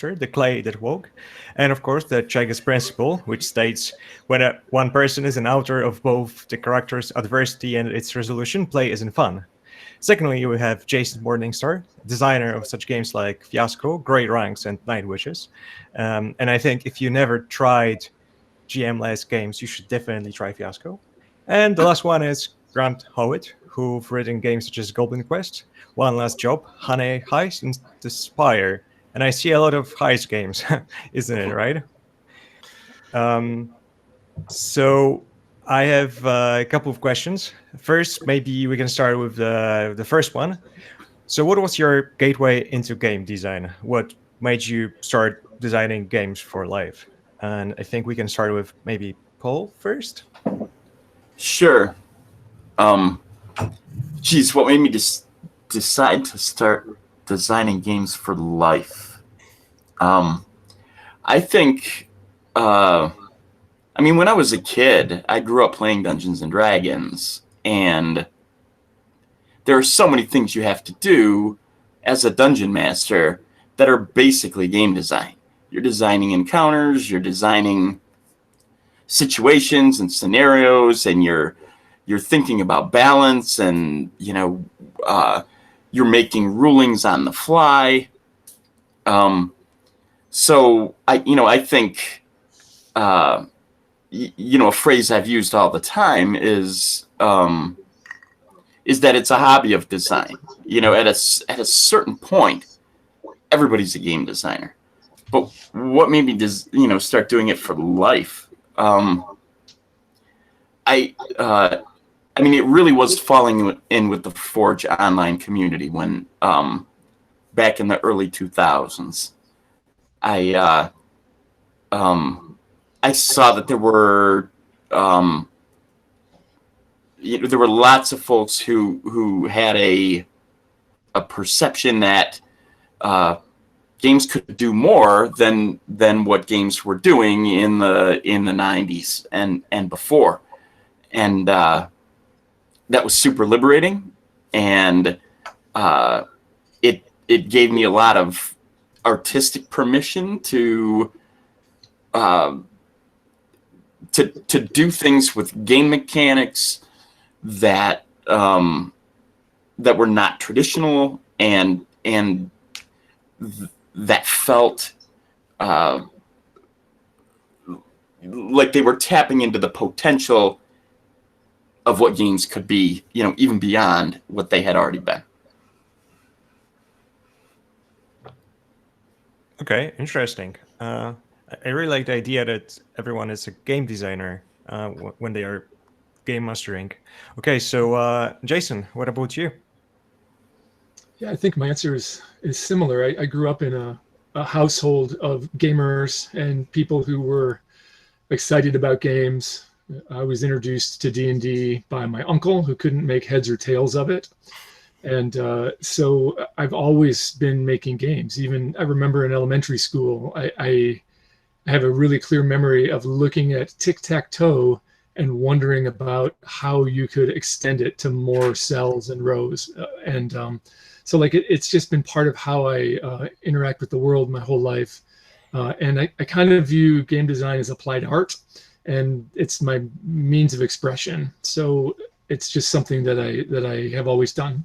the clay that woke, and of course the Czege's principle, which states when one person is an author of both the character's adversity and its resolution, play isn't fun. Secondly, we have Jason Morningstar, designer of such games like Fiasco, Great Ranks, and Night Witches. And I think if you never tried GM-less games, you should definitely try Fiasco. And the last one is Grant Howitt, who've written games such as Goblin Quest, One Last Job, Honey Heist, and The Spire. And I see a lot of heist games, isn't it, right? So I have a couple of questions. First, maybe we can start with the first one. So what was your gateway into game design? What made you start designing games for life? And I think we can start with maybe Paul first. Sure. What made me decide to start designing games for life? I think, when I was a kid, I grew up playing Dungeons and Dragons, and there are so many things you have to do as a dungeon master that are basically game design. You're designing encounters, you're designing situations and scenarios, and you're thinking about balance, and you're making rulings on the fly. So I think a phrase I've used all the time is that it's a hobby of design. At a certain point, everybody's a game designer. But what made me start doing it for life? It really was falling in with the Forge online community when back in the early 2000s. I saw that there were lots of folks who had a perception that games could do more than what games were doing in the 90s and before, and that was super liberating, and it gave me a lot of artistic permission to do things with game mechanics that were not traditional and that felt like they were tapping into the potential of what games could be, even beyond what they had already been. Okay, interesting. I really like the idea that everyone is a game designer when they are game mastering. Okay, so Jason, what about you? Yeah, I think my answer is similar. I grew up in a household of gamers and people who were excited about games. I was introduced to D&D by my uncle, who couldn't make heads or tails of it. And so I've always been making games. Even I remember in elementary school, I have a really clear memory of looking at tic-tac-toe and wondering about how you could extend it to more cells and rows. So it's just been part of how I interact with the world my whole life. And I kind of view game design as applied art, and it's my means of expression. So it's just something that I have always done.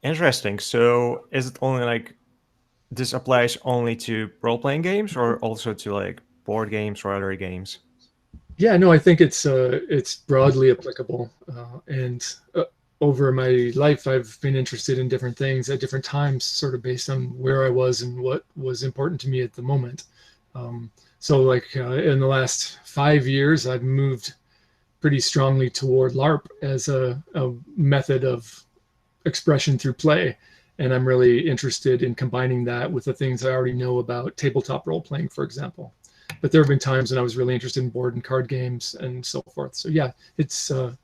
Interesting. So is it only this applies only to role-playing games, or also to board games or other games? Yeah, no, I think it's broadly applicable. Over my life, I've been interested in different things at different times, sort of based on where I was and what was important to me at the moment. So in the last 5 years, I've moved pretty strongly toward LARP as a method of expression through play. And I'm really interested in combining that with the things I already know about tabletop role-playing, for example. But there have been times when I was really interested in board and card games and so forth. So yeah, it's an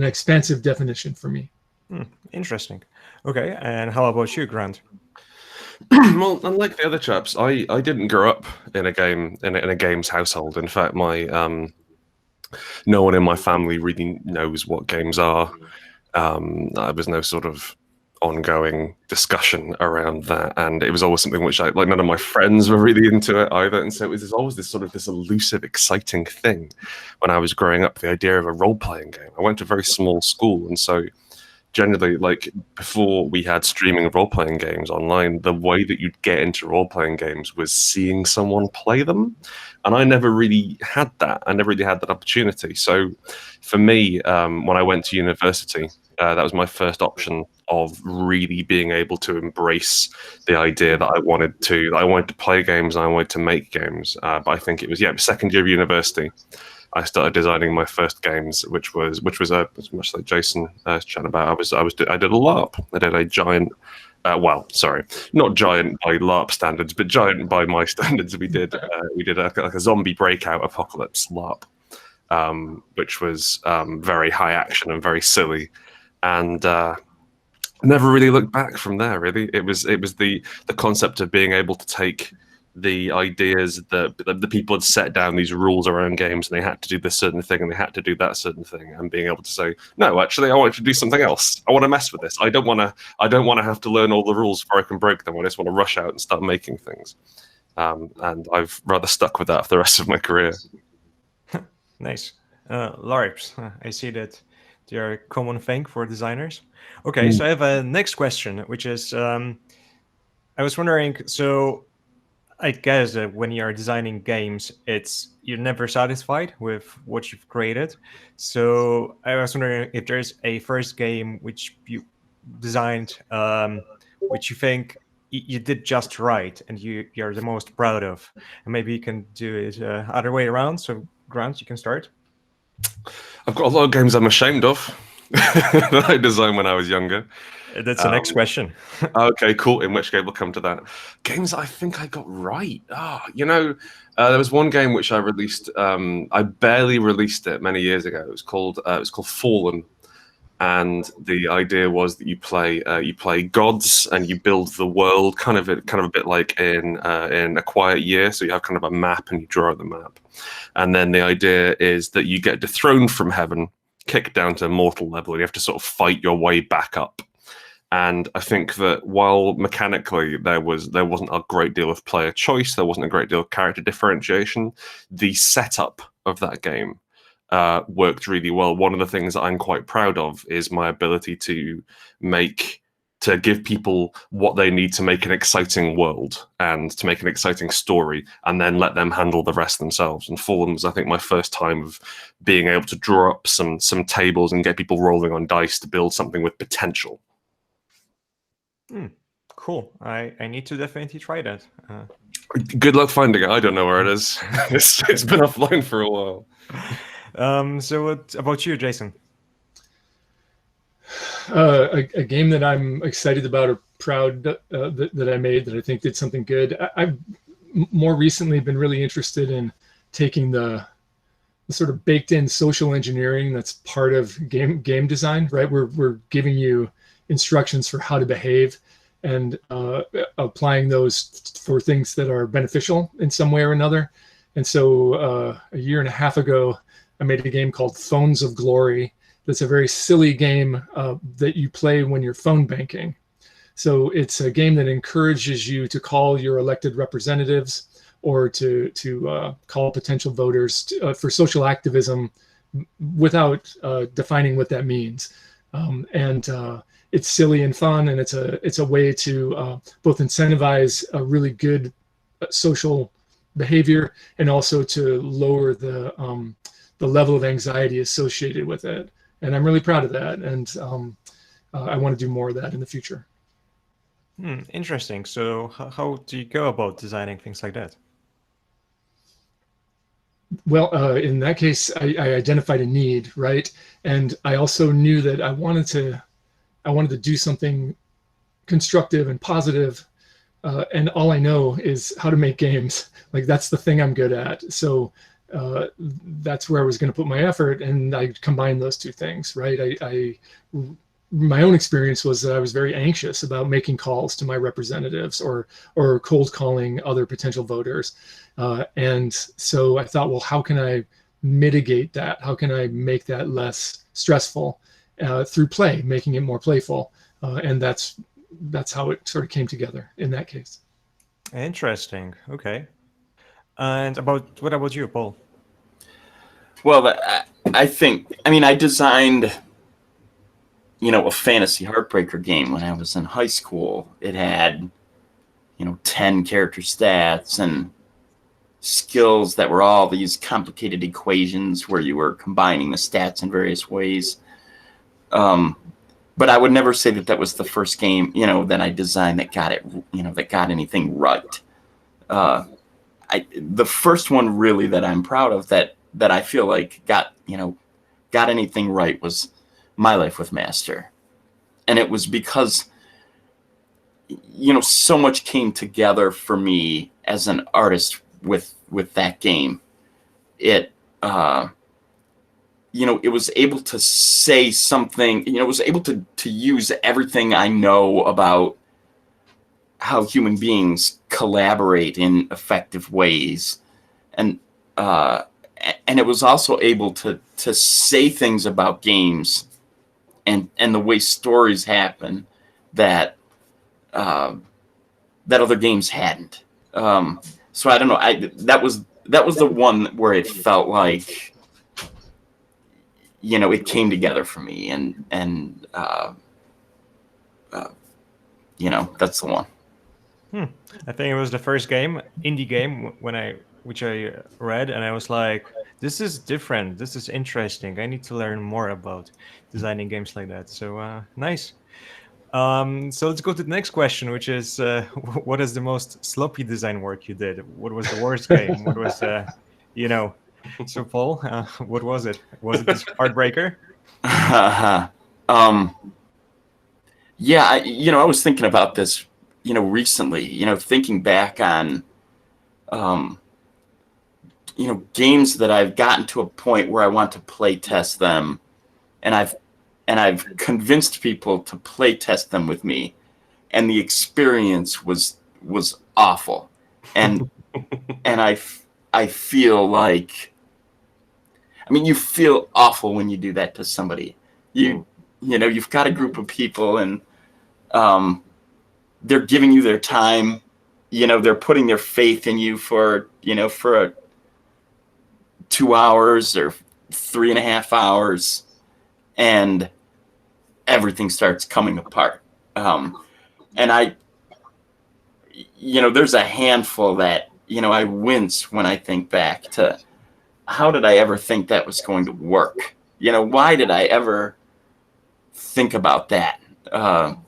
expansive definition for me. Interesting. Okay, and how about you, Grant? Well, unlike the other chaps, I didn't grow up in a games household. In fact, no one in my family really knows what games are. I was no sort of ongoing discussion around that, and it was always something which I like. None of my friends were really into it either, and so it was always this elusive, exciting thing when I was growing up. The idea of a role-playing game. I went to a very small school, and so generally, like before we had streaming of role-playing games online, the way that you'd get into role-playing games was seeing someone play them, and I never really had that. I never really had that opportunity. So for me, when I went to university, that was my first option of really being able to embrace the idea that I wanted to play games and I wanted to make games. But I think it was second year of university. I started designing my first games, which was as much like Jason chatting about. I did a LARP. I did a giant. Sorry, not giant by LARP standards, but giant by my standards. We did like a zombie breakout apocalypse LARP, which was very high action and very silly, and never really looked back from there. Really, it was the concept of being able to take the ideas that the people had set down these rules around games, and they had to do this certain thing and they had to do that certain thing, and being able to say, no, actually I want to do something else. I want to mess with this. I don't want to have to learn all the rules before I can break them. I just want to rush out and start making things. And I've rather stuck with that for the rest of my career. Nice. LARPs, I see that they are a common thing for designers. Okay, so I have a next question, which is, I was wondering, so I guess that when you're designing games, you're never satisfied with what you've created. So I was wondering if there's a first game which you designed, which you think you did just right and you're the most proud of. And maybe you can do it other way around. So Grant, you can start. I've got a lot of games I'm ashamed of that I designed when I was younger. That's the next question. Okay, cool. In which game we'll come to that. Games I think I got right. There was one game which I released. I barely released it many years ago. It was called Fallen, and the idea was that you play gods and you build the world, kind of a bit like in A Quiet Year. So you have kind of a map and you draw the map, and then the idea is that you get dethroned from heaven, kicked down to mortal level, and you have to sort of fight your way back up. And I think that while mechanically there wasn't a great deal of player choice, there wasn't a great deal of character differentiation, the setup of that game worked really well. One of the things that I'm quite proud of is my ability to give people what they need to make an exciting world and to make an exciting story, and then let them handle the rest themselves. And Fallen was, I think, my first time of being able to draw up some tables and get people rolling on dice to build something with potential. Cool. I need to definitely try that. Good luck finding it. I don't know where it is. It's been offline for a while. So what about you, Jason? A game that I'm excited about or proud that I made that I think did something good. I've more recently been really interested in taking the sort of baked-in social engineering that's part of game design. Right, we're giving you instructions for how to behave and applying those for things that are beneficial in some way or another. And so a year and a half ago, I made a game called Phones of Glory. That's a very silly game that you play when you're phone banking. So it's a game that encourages you to call your elected representatives or to call potential voters for social activism without defining what that means. It's silly and fun, and it's a way to both incentivize a really good social behavior and also to lower the level of anxiety associated with it. And I'm really proud of that, and I want to do more of that in the future. Interesting. So how do you go about designing things like that? Well, in that case, I identified a need, right? And I also knew that I wanted to do something constructive and positive, and all I know is how to make games. Like, that's the thing I'm good at. So that's where I was going to put my effort, and I combined those two things, right? My own experience was that I was very anxious about making calls to my representatives or cold calling other potential voters, and so I thought, well, how can I mitigate that? How can I make that less stressful? Through play, making it more playful. and that's how it sort of came together in that case. Interesting. Okay. And what about you, Paul? Well, I designed, a fantasy heartbreaker game when I was in high school. It had, 10 character stats and skills that were all these complicated equations where you were combining the stats in various ways. But I would never say that was the first game, that I designed that got it, that got anything right. The first one really that I'm proud of that I feel like got anything right was My Life with Master. And it was because, so much came together for me as an artist with that game. It, it was able to say something, it was able to use everything I know about how human beings collaborate in effective ways. And it was also able to say things about games and the way stories happen that other games hadn't. So I don't know. That was the one where it felt like, it came together for me, and that's the one. I think it was the first indie game which I read, and I was like, this is different. This is interesting. I need to learn more about designing games like that. So nice. So let's go to the next question, which is, what is the most sloppy design work you did? What was the worst game? What was, So Paul, what was it? Was it this Heartbreaker? Yeah, I was thinking about this, recently, thinking back on, games that I've gotten to a point where I want to play test them, and I've convinced people to play test them with me, and the experience was awful, and I feel like, you feel awful when you do that to somebody. You've got a group of people, and they're giving you their time. They're putting their faith in you for 2 hours or 3.5 hours, and everything starts coming apart. And there's a handful that, I wince when I think back to, how did I ever think that was going to work? Why did I ever think about that? And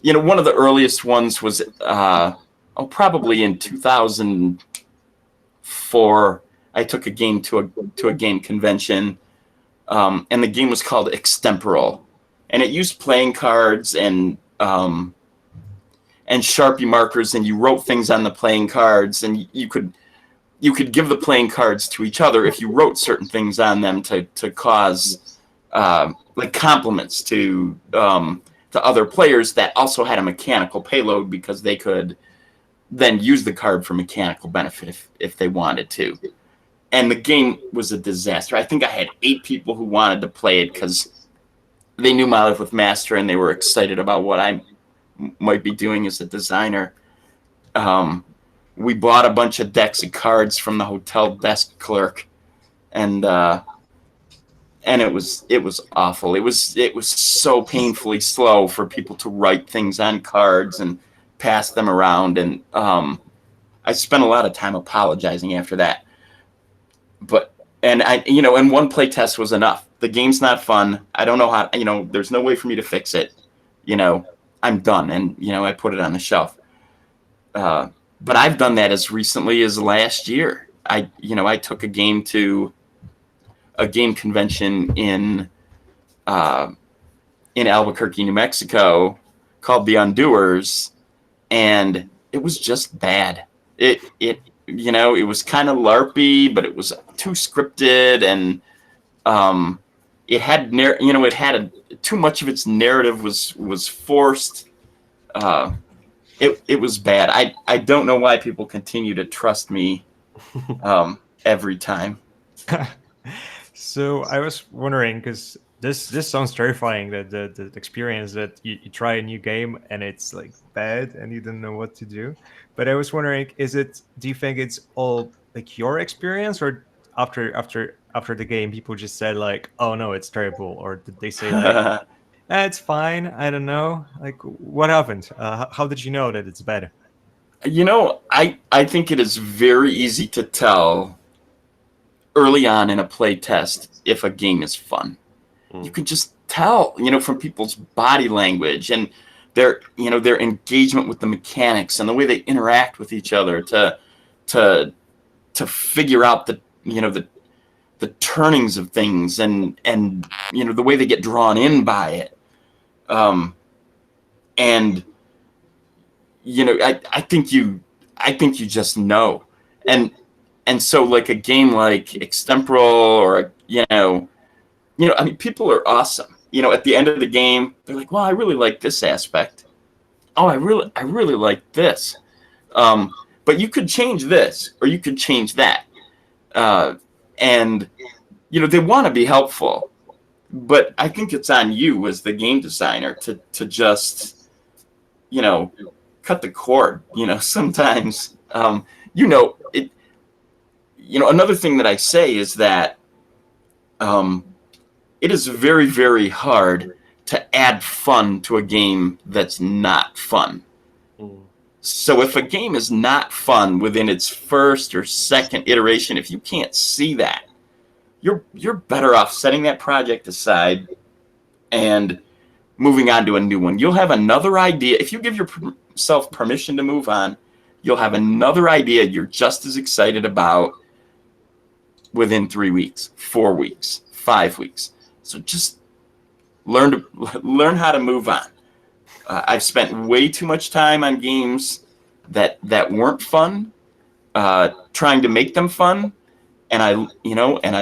one of the earliest ones was probably in 2004. I took a game to a game convention, and the game was called Extemporal, and it used playing cards and Sharpie markers, and you wrote things on the playing cards, and you could give the playing cards to each other if you wrote certain things on them to cause like compliments to other players that also had a mechanical payload, because they could then use the card for mechanical benefit if they wanted to. And the game was a disaster. I think I had 8 people who wanted to play it because they knew My Life with Master and they were excited about what I might be doing as a designer. We bought a bunch of decks of cards from the hotel desk clerk, and it was awful. It was so painfully slow for people to write things on cards and pass them around, and I spent a lot of time apologizing after that. And one play test was enough. The game's not fun. I don't know how. There's no way for me to fix it. I'm done, and I put it on the shelf. But I've done that as recently as last year. I took a game to a game convention in Albuquerque, New Mexico, called The Undoers, and it was just bad. It was kind of LARPy, but it was too scripted, and it had too much of its narrative was forced. It was bad. I don't know why people continue to trust me every time. So I was wondering, because This sounds terrifying. That the experience that you try a new game and it's like bad and you don't know what to do. But I was wondering, do you think it's all like your experience, or after the game people just said like, oh no, it's terrible, or did they say like, it's fine, I don't know, like what happened? How did you know that it's bad? I think it is very easy to tell early on in a play test if a game is fun. You can just tell, from people's body language and their engagement with the mechanics and the way they interact with each other to figure out the turnings of things and the way they get drawn in by it. And I think you just know. And so like a game like Extemporal or I mean, people are awesome. At the end of the game, they're like, well, I really like this aspect. Oh, I really like this. But you could change this, or you could change that. And, they want to be helpful. But I think it's on you as the game designer to just, cut the cord. Sometimes, another thing that I say is that it is very, very hard to add fun to a game that's not fun. So if a game is not fun within its first or second iteration, if you can't see that, you're better off setting that project aside and moving on to a new one. You'll have another idea. If you give yourself permission to move on, you'll have another idea you're just as excited about within 3 weeks, 4 weeks, 5 weeks. So just learn how to move on. I've spent way too much time on games that weren't fun, trying to make them fun, and I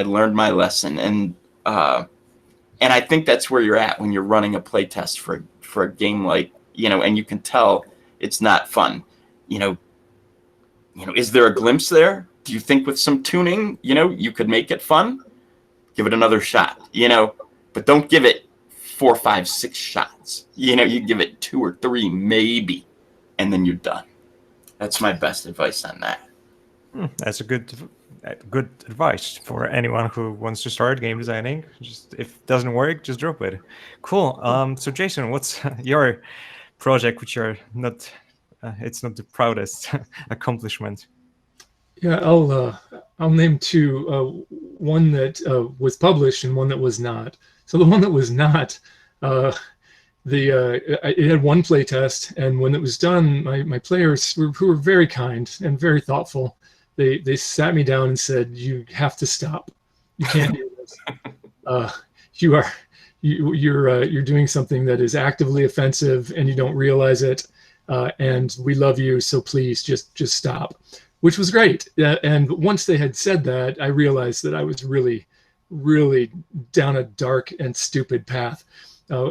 learned my lesson. And I think that's where you're at when you're running a play test for a game like, and you can tell it's not fun. Is there a glimpse there? Do you think with some tuning, you could make it fun? Give it another shot, but don't give it 4, 5, 6 shots. You give it 2 or 3 maybe, and then you're done. That's my best advice on that. That's a good advice for anyone who wants to start game designing. Just if it doesn't work, just drop it. Cool. So Jason, what's your project which you're not? It's not the proudest accomplishment. Yeah, I'll name 2. One that was published and one that was not. So the one that was not, it had one play test, and when it was done, my players who were very kind and very thoughtful, they sat me down and said, "You have to stop. You can't do this. You're doing something that is actively offensive, and you don't realize it. And we love you, so please just stop." Which was great. And once they had said that, I realized that I was really, really down a dark and stupid path,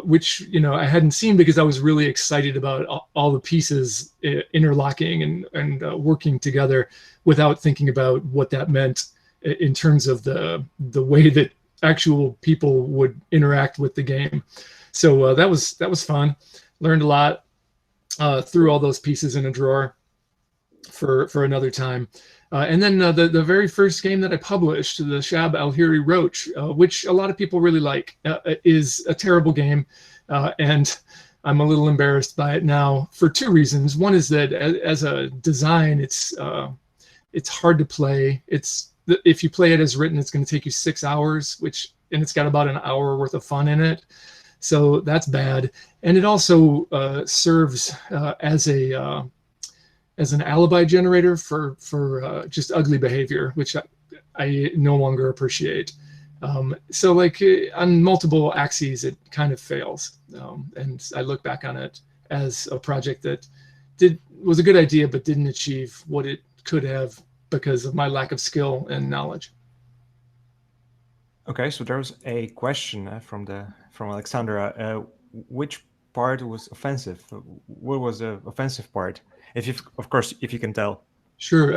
which, I hadn't seen because I was really excited about all the pieces interlocking and working together without thinking about what that meant in terms of the way that actual people would interact with the game. So that was fun. Learned a lot, threw all those pieces in a drawer for another time. And then the very first game that I published, the Shab Al-Hiri Roach, which a lot of people really like, is a terrible game. And I'm a little embarrassed by it now for 2 reasons. One is that as a design, it's hard to play. If you play it as written, it's going to take you 6 hours, and it's got about an hour worth of fun in it. So that's bad. And it also serves as an alibi generator for just ugly behavior, which I no longer appreciate. So like on multiple axes, it kind of fails. And I look back on it as a project that was a good idea, but didn't achieve what it could have because of my lack of skill and knowledge. Okay, so there was a question from Alexandra. Which part was offensive? What was the offensive part? If you can tell. Sure.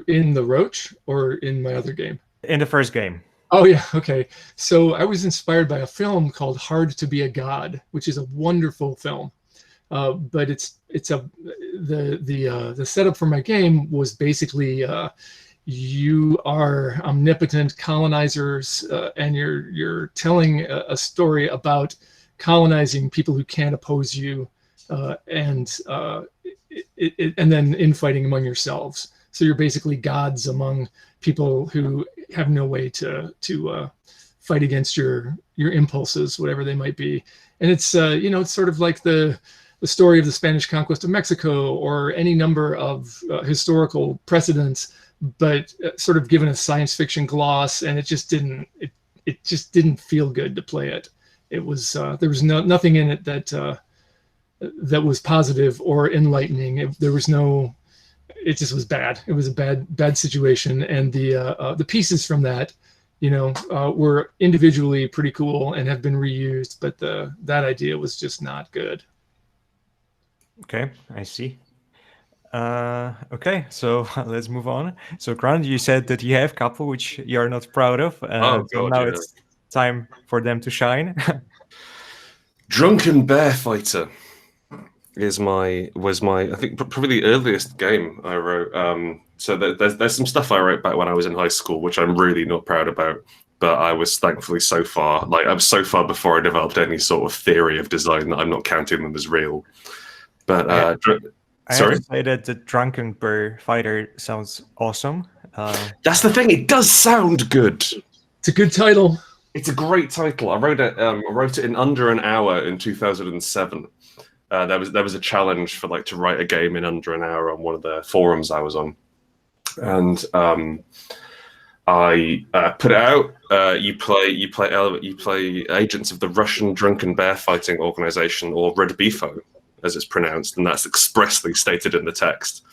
In the Roach or in my other game? In the first game. Oh yeah, okay. So I was inspired by a film called Hard to Be a God, which is a wonderful film. But the setup for my game was basically you are omnipotent colonizers, and you're telling a story about colonizing people who can't oppose you, and then infighting among yourselves. So you're basically gods among people who have no way to fight against your impulses, whatever they might be. And it's it's sort of like the story of the Spanish conquest of Mexico, or any number of historical precedents, but sort of given a science fiction gloss. And it just didn't feel good to play it. It was there was nothing in it that was positive or enlightening. It just was bad. It was a bad situation. And the pieces from that, were individually pretty cool and have been reused, but that idea was just not good. Okay, I see. Okay, so let's move on. So, Grant, you said that you have a couple which you're not proud of. Oh, so God, now yeah. it's time for them to shine. Drunken Bear Fighter was my I think probably the earliest game I wrote. So there's some stuff I wrote back when I was in high school, which I'm really not proud about. But I was thankfully so far before I developed any sort of theory of design that I'm not counting them as real. But I sorry, have to say that the Drunken Bear Fighter sounds awesome. that's the thing. It does sound good. It's a good title. It's a great title. I wrote it in under an hour in 2007. There was a challenge for to write a game in under an hour on one of the forums I was on, and I put it out. You play agents of the Russian Drunken Bear Fighting Organization, or Redbifo, as it's pronounced, and that's expressly stated in the text.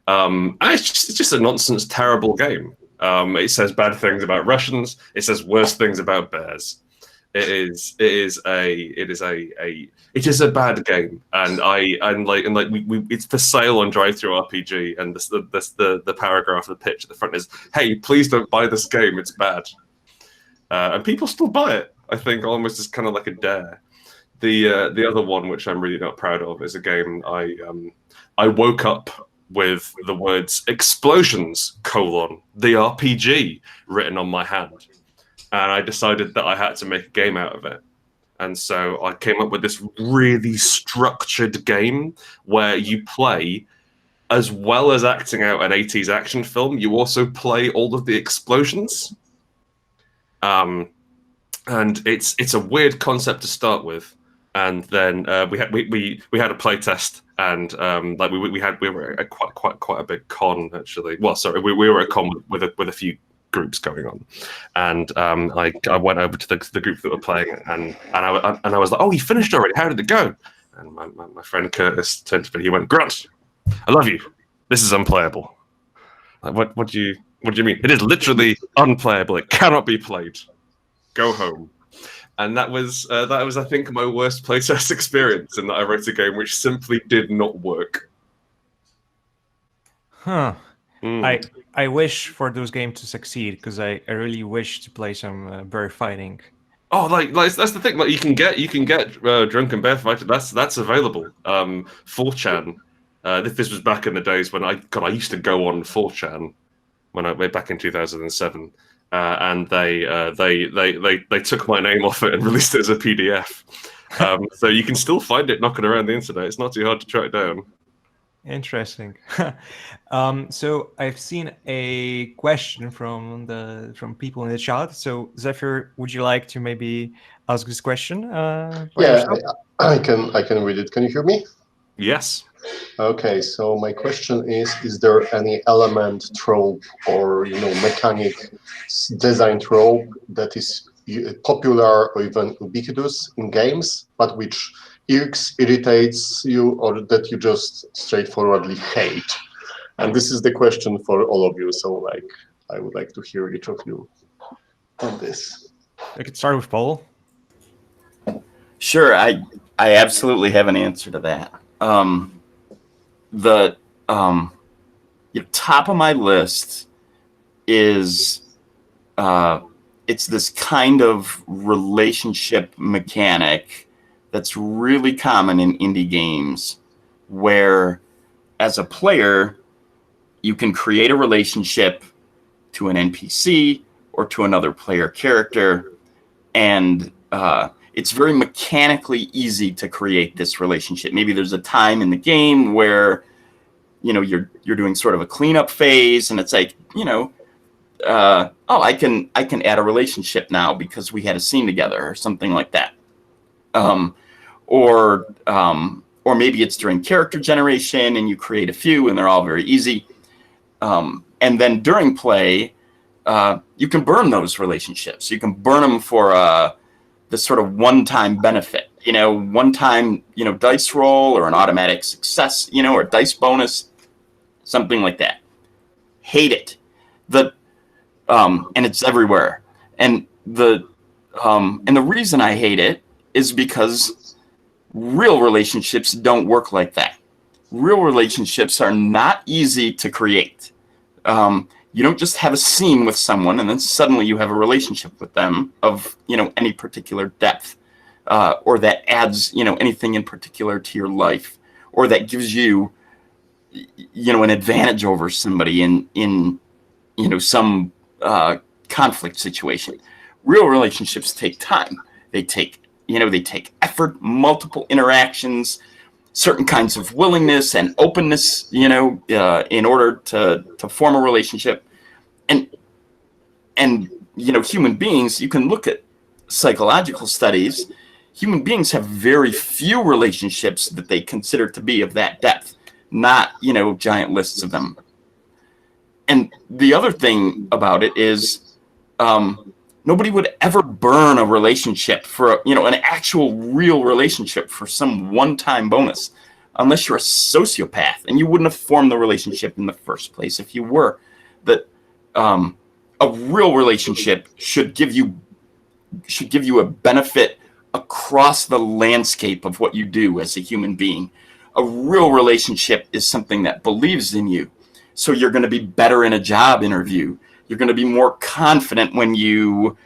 And it's just a nonsense, terrible game. It says bad things about Russians. It says worse things about bears. It is a bad game, and it's for sale on Drive-Thru RPG, and the paragraph of the pitch at the front is, "Hey, please don't buy this game. It's bad," and people still buy it. I think almost as kind of like a dare. The other one, which I'm really not proud of, is a game I woke up with the words "explosions: the RPG" written on my hand. And I decided that I had to make a game out of it. And so I came up with this really structured game where you play, as well as acting out an 80s action film, you also play all of the explosions. And it's a weird concept to start with. And then we had a play test, and we were at quite a big con, actually. Well, sorry, we were at a con with a few groups going on, and I went over to the group that were playing, and I was like, "Oh, you finished already? How did it go?" And my friend Curtis turned to me. He went, "Grant, I love you. This is unplayable." Like, what do you mean? It is literally unplayable. It cannot be played. Go home. And that was I think my worst playtest experience, in that I wrote a game which simply did not work. Huh. I wish for those games to succeed, because I really wish to play some bear fighting. Oh, like that's the thing. Like you can get Drunken Bear Fighter. That's available. 4chan. This was back in the days when I used to go on 4chan way back in 2007, and they took my name off it and released it as a PDF. So you can still find it knocking around the internet. It's not too hard to track down. Interesting. So I've seen a question from people in the chat. So Zephyr, would you like to maybe ask this question? Yeah, I can read it. Can you hear me? Yes. Okay, so my question is there any element, trope, or mechanic, design trope that is popular or even ubiquitous in games, but which irritates you, or that you just straightforwardly hate? And this is the question for all of you, so I would like to hear each of you on this. I could start with Paul. Sure, I absolutely have an answer to that. The top of my list is it's this kind of relationship mechanic that's really common in indie games, where as a player, you can create a relationship to an NPC or to another player character, and it's very mechanically easy to create this relationship. Maybe there's a time in the game where, you know, you're doing sort of a cleanup phase, and it's like, you know, oh, I can add a relationship now because we had a scene together or something like that. Or maybe it's during character generation and you create a few and they're all very easy. And then during play, you can burn those relationships. You can burn them for this sort of one-time benefit, you know, one-time, you know, dice roll or an automatic success, you know, or dice bonus, something like that. Hate it. And it's everywhere. And the reason I hate it is because real relationships don't work like that. Real relationships are not easy to create. You don't just have a scene with someone and then suddenly you have a relationship with them of, you know, any particular depth, or that adds, you know, anything in particular to your life, or that gives you, you know, an advantage over somebody in you know, some conflict situation. Real relationships take time. They take effort, multiple interactions, certain kinds of willingness and openness, you know, in order to form a relationship. And you know, human beings, you can look at psychological studies. Human beings have very few relationships that they consider to be of that depth, not, you know, giant lists of them. And the other thing about it is, nobody would ever burn a relationship for, you know, an actual real relationship for some one-time bonus, unless you're a sociopath, and you wouldn't have formed the relationship in the first place if you were. That a real relationship should give you a benefit across the landscape of what you do as a human being. A real relationship is something that believes in you. So you're going to be better in a job interview. You're going to be more confident when you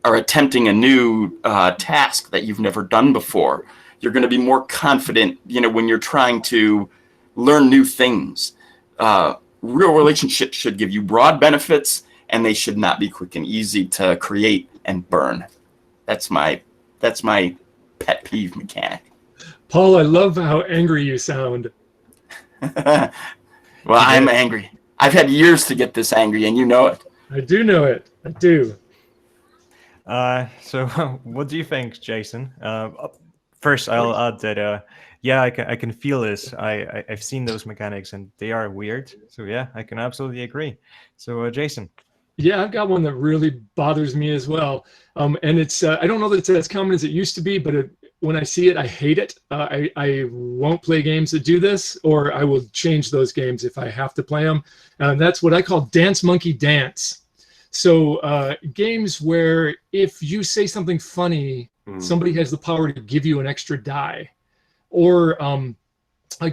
are attempting a new task that you've never done before. You're going to be more confident, you know, when you're trying to learn new things. Real relationships should give you broad benefits, and they should not be quick and easy to create and burn. That's my pet peeve mechanic. Paul, I love how angry you sound. Well, I'm angry. I've had years to get this angry, and you know it. I do know it. I do. So what do you think, Jason? First, I'll add that, yeah, I can feel this. I've seen those mechanics, and they are weird. So yeah, I can absolutely agree. So Jason. Yeah, I've got one that really bothers me as well. And it's, I don't know that it's as common as it used to be, but when I see it, I hate it. I won't play games that do this, or I will change those games if I have to play them. And that's what I call Dance Monkey Dance. So games where if you say something funny, somebody has the power to give you an extra die. Or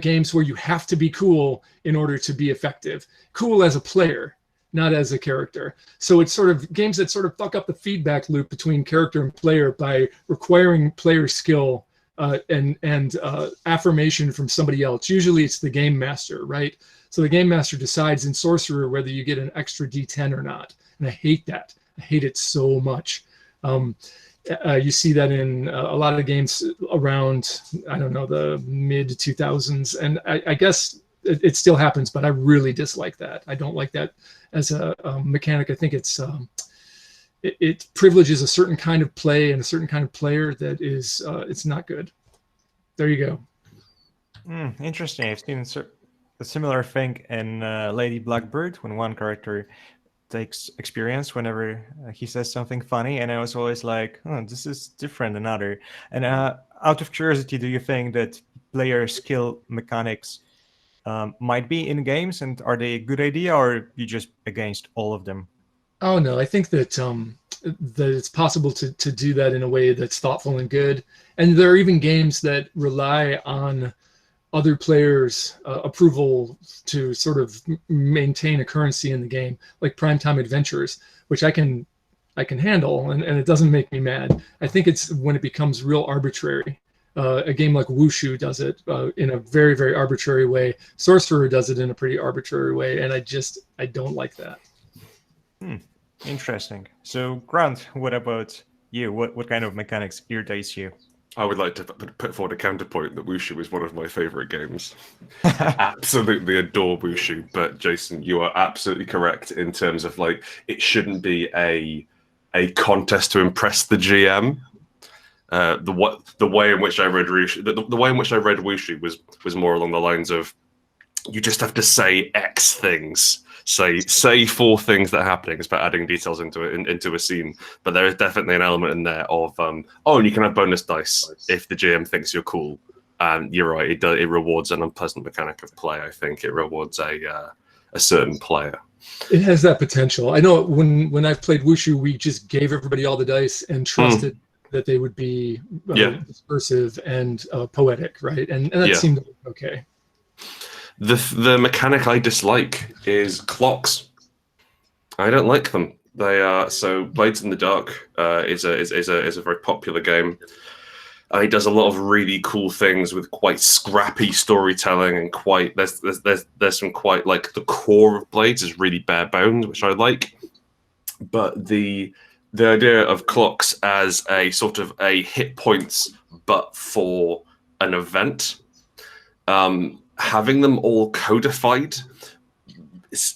games where you have to be cool in order to be effective. Cool as a player, not as a character. So it's sort of games that sort of fuck up the feedback loop between character and player by requiring player skill and affirmation from somebody else. Usually it's the game master, right? So the game master decides in Sorcerer whether you get an extra D10 or not. And I hate that. I hate it so much. You see that in a lot of games around, I don't know, the mid 2000s. And I guess it still happens, but I really dislike that. I don't like that as a mechanic. I think it privileges a certain kind of play and a certain kind of player that is, it's not good. There you go. Interesting. I've seen a similar thing in Lady Blackbird, when one character takes experience whenever he says something funny, and I was always like, oh, this is different than other. And out of curiosity, do you think that player skill mechanics might be in games, and are they a good idea, or are you just against all of them? Oh no, I think that that it's possible to do that in a way that's thoughtful and good. And there are even games that rely on other players' approval to sort of maintain a currency in the game, like Primetime Adventures, which I can I can handle, and it doesn't make me mad. I think it's when it becomes real arbitrary. A game like Wushu does it in a very, very arbitrary way. Sorcerer does it in a pretty arbitrary way, and I don't like that. Interesting. So, Grant, what about you? What kind of mechanics irritates you? I would like to put forward a counterpoint that Wushu is one of my favorite games. I absolutely adore Wushu, but Jason, you are absolutely correct in terms of like it shouldn't be a contest to impress the GM. The way in which I read Wushu, the way in which I read Wushu was more along the lines of you just have to say X things. Say 4 things that are happening. It's about adding details into a scene. But there is definitely an element in there of and you can have bonus dice if the GM thinks you're cool. And you're right, it rewards an unpleasant mechanic of play. I think it rewards a certain player. It has that potential. I know when I've played Wushu, we just gave everybody all the dice and trusted that they would be dispersive and poetic, right? And that seemed okay. The mechanic I dislike is clocks. I don't like them. They are so Blades in the Dark is a very popular game. It does a lot of really cool things with quite scrappy storytelling and quite there's some quite like the core of Blades is really bare bones, which I like. But the idea of clocks as a sort of a hit points, but for an event, having them all codified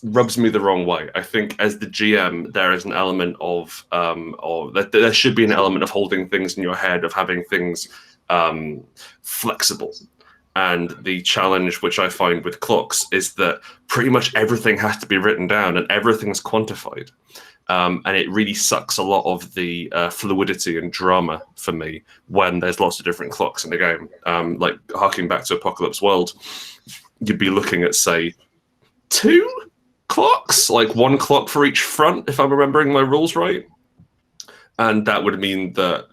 rubs me the wrong way. I think as the GM, there is an element of there should be an element of holding things in your head, of having things flexible. And the challenge which I find with clocks is that pretty much everything has to be written down and everything's quantified. And it really sucks a lot of the fluidity and drama for me when there's lots of different clocks in the game. Like harking back to Apocalypse World, you'd be looking at, say, 2 clocks, like 1 clock for each front, if I'm remembering my rules right. And that would mean that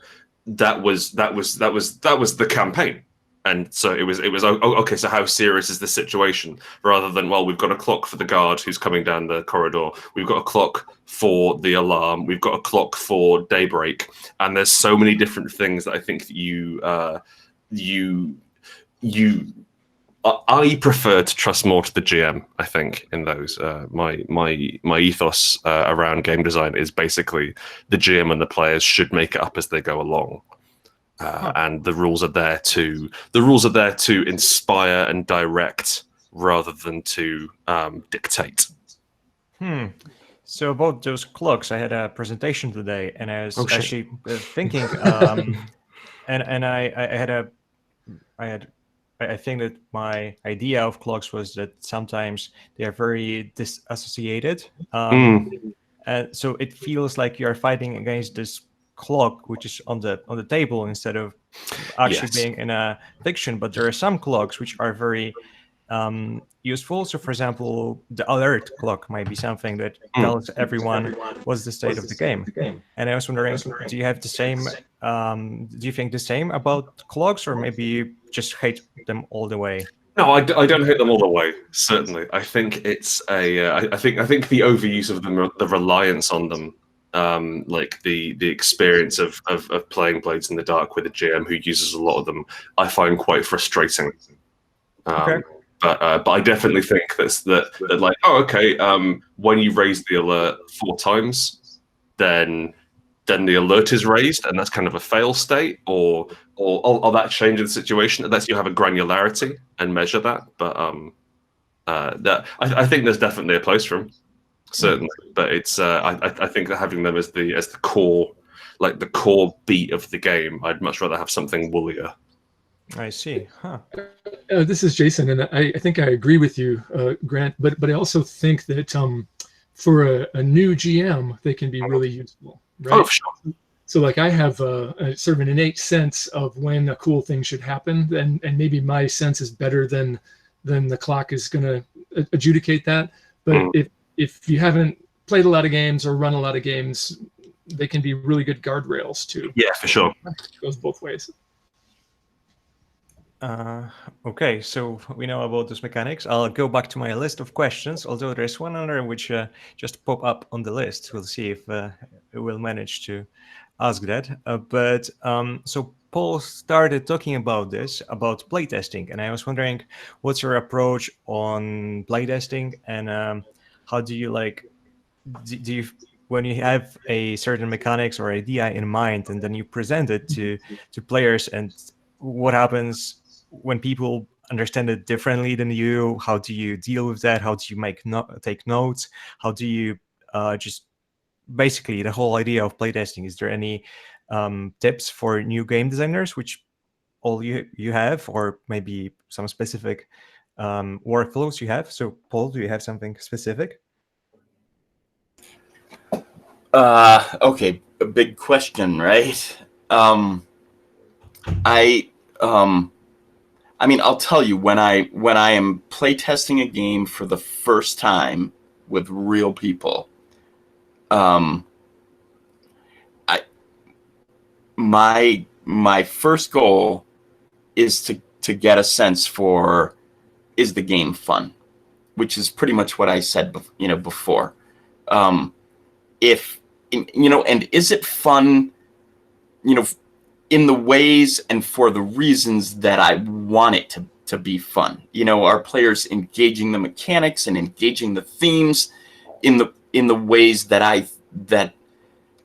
was the campaign. And so it was okay, so how serious is the situation? Rather than, well, we've got a clock for the guard who's coming down the corridor. We've got a clock for the alarm. We've got a clock for daybreak. And there's so many different things that I think that I prefer to trust more to the GM, I think, in those. My ethos around game design is basically the GM and the players should make it up as they go along. And the rules are there to inspire and direct rather than to dictate. So about those clocks, I had a presentation today, and I was actually thinking, and I think that my idea of clocks was that sometimes they are very disassociated, and so it feels like you are fighting against this clock which is on the table instead of actually being in a fiction. But there are some clocks which are very useful. So for example, the alert clock might be something that tells everyone what's the state of the game. And I was wondering, do you have the same do you think the same about clocks, or maybe you just hate them all the way? No, I don't hate them all the way. Certainly, I think it's I think the overuse of them, the reliance on them, like the experience of playing Blades in the Dark with a GM who uses a lot of them, I find quite frustrating. But I definitely think that like, when you raise the alert 4 times, then the alert is raised, and that's kind of a fail state, or that changes the situation unless you have a granularity and measure that. But that I think there's definitely a place for them. Certainly, but it's I think that having them as the core, like the core beat of the game, I'd much rather have something woollier. I see. This is Jason, and I think I agree with you, Grant. But I also think that for a new GM, they can be really useful. Right? Oh, sure. So like I have a sort of an innate sense of when a cool thing should happen, and maybe my sense is better than the clock is going to adjudicate that. But if you haven't played a lot of games or run a lot of games, they can be really good guardrails too. Yeah, for sure. It goes both ways. Okay, so we know about those mechanics. I'll go back to my list of questions, although there's one other which just pop up on the list. We'll see if we'll manage to ask that. So Paul started talking about this, about playtesting, and I was wondering what's your approach on playtesting, and how do you do you, when you have a certain mechanics or idea in mind and then you present it to players, and what happens when people understand it differently than you? How do you deal with that? How do you take notes? How do you just basically the whole idea of playtesting? Is there any tips for new game designers which all you have, or maybe some specific workflows you have? So Paul, do you have something specific? Okay, a big question, right? I mean, I'll tell you, when I am playtesting a game for the first time with real people, my first goal is to get a sense for, is the game fun, which is pretty much what I said, before. And is it fun, in the ways and for the reasons that I want it to be fun? Are players engaging the mechanics and engaging the themes in the ways that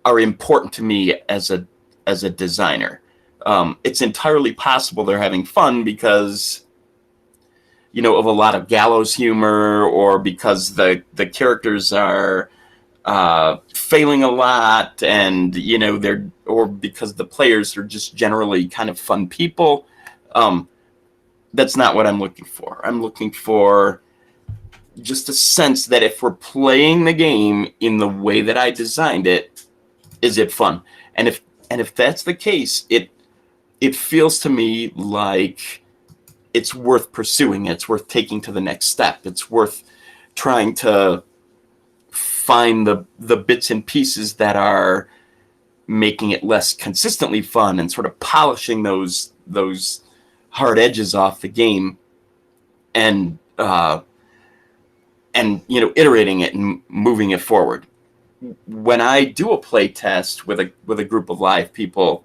are important to me as a designer? It's entirely possible they're having fun because of a lot of gallows humor, or because the characters are failing a lot, and or because the players are just generally kind of fun people. That's not what I'm looking for. I'm looking for just a sense that if we're playing the game in the way that I designed it, is it fun? And if that's the case, it feels to me like it's worth pursuing. It's worth taking to the next step. It's worth trying to find the bits and pieces that are making it less consistently fun, and sort of polishing those hard edges off the game, and iterating it and moving it forward. When I do a play test with a group of live people,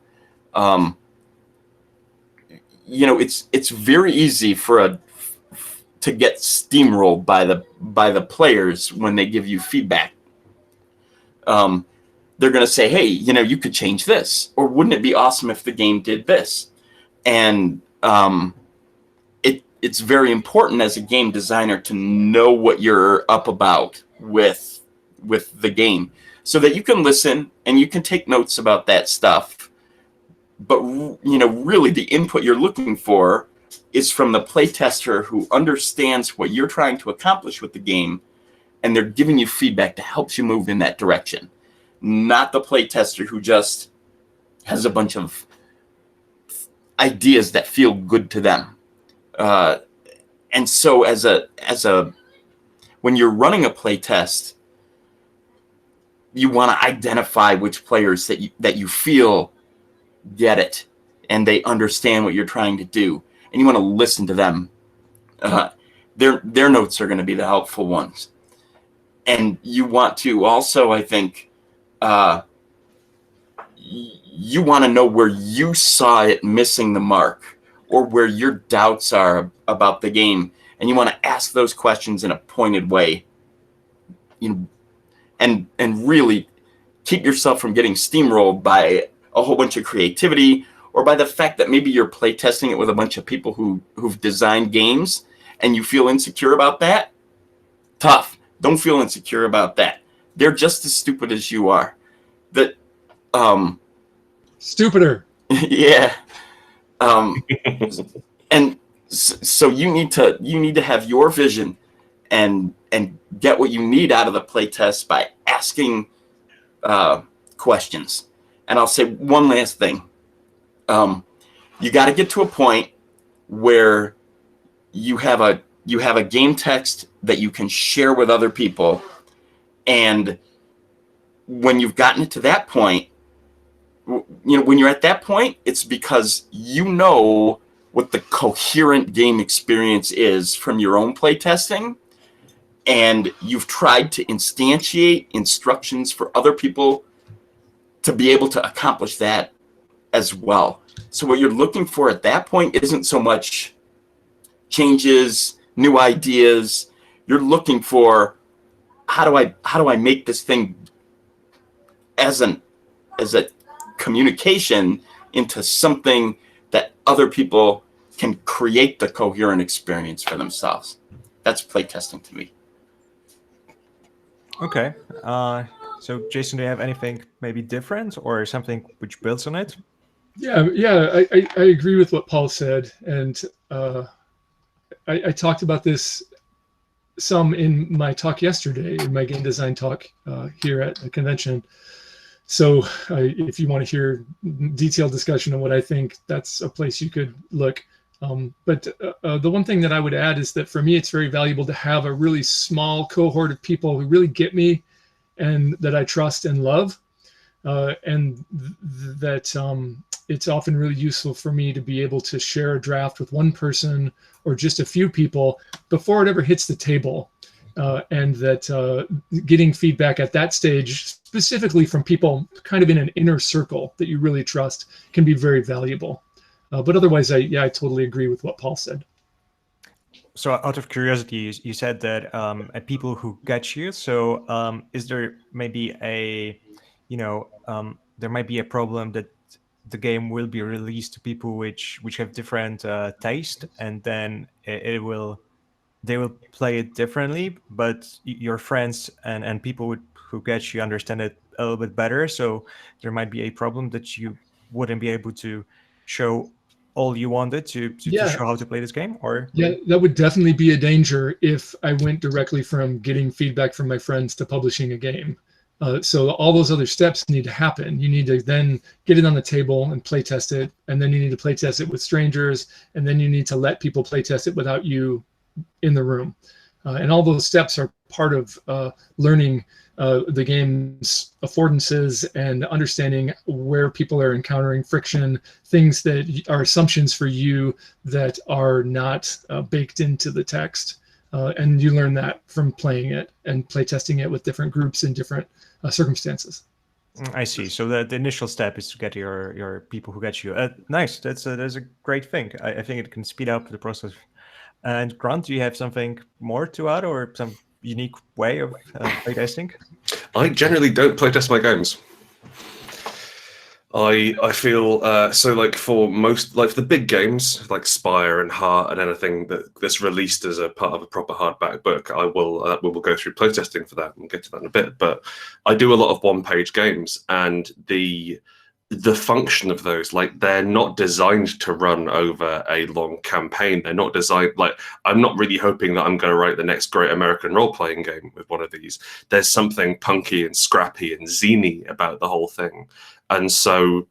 it's very easy to get steamrolled by the players when they give you feedback. They're going to say, hey, you could change this, or wouldn't it be awesome if the game did this? And it's very important as a game designer to know what you're up about with the game, so that you can listen and you can take notes about that stuff. But really the input you're looking for is from the playtester who understands what you're trying to accomplish with the game, and they're giving you feedback that helps you move in that direction. Not the playtester who just has a bunch of ideas that feel good to them. And so when you're running a playtest, you want to identify which players that you feel get it and they understand what you're trying to do, and you want to listen to them. Their notes are going to be the helpful ones. And you want to also, I think, you want to know where you saw it missing the mark, or where your doubts are about the game, and you want to ask those questions in a pointed way, and really keep yourself from getting steamrolled by a whole bunch of creativity, or by the fact that maybe you're playtesting it with a bunch of people who've designed games, and you feel insecure about that. Tough. Don't feel insecure about that. They're just as stupid as you are. Stupider. Yeah. And so you need to have your vision and get what you need out of the playtest by asking questions. And I'll say one last thing. You got to get to a point where you have a game text that you can share with other people, and when you've gotten it to that point, when you're at that point, it's because you know what the coherent game experience is from your own playtesting, and you've tried to instantiate instructions for other people to be able to accomplish that as well. So what you're looking for at that point isn't so much changes, new ideas. You're looking for, how do I make this thing as a communication into something that other people can create the coherent experience for themselves. That's playtesting to me. Okay. So Jason, do you have anything maybe different or something which builds on it? Yeah, I agree with what Paul said, and I talked about this some in my talk yesterday, in my game design talk here at the convention. So if you want to hear detailed discussion on what I think, that's a place you could look. But the one thing that I would add is that for me, it's very valuable to have a really small cohort of people who really get me and that I trust and love. And that it's often really useful for me to be able to share a draft with one person or just a few people before it ever hits the table. And that getting feedback at that stage, specifically from people kind of in an inner circle that you really trust, can be very valuable. But otherwise, I totally agree with what Paul said. So out of curiosity, you said that at people who get you. So is there maybe there might be a problem that the game will be released to people which have different taste, and then they will play it differently, but your friends and people who get you understand it a little bit better. So there might be a problem that you wouldn't be able to show all you wanted to show how to play this game, or? Yeah, that would definitely be a danger if I went directly from getting feedback from my friends to publishing a game. So all those other steps need to happen. You need to then get it on the table and play test it, and then you need to play test it with strangers, and then you need to let people play test it without you in the room. And all those steps are part of learning the game's affordances and understanding where people are encountering friction, things that are assumptions for you that are not baked into the text. And you learn that from playing it and play testing it with different groups in different circumstances. I see. So the initial step is to get your people who get you. Nice. That's a great thing. I think it can speed up the process. And Grant, do you have something more to add, or some unique way of playtesting? I generally don't playtest my games. I feel so, like, for most, like, for the big games like Spire and Heart and anything that's released as a part of a proper hardback book, we will go through playtesting for that and get to that in a bit. But I do a lot of one-page games, and the function of those, like, they're not designed to run over a long campaign. They're not designed, like, I'm not really hoping that I'm going to write the next great American role-playing game with one of these. There's something punky and scrappy and zany about the whole thing. And so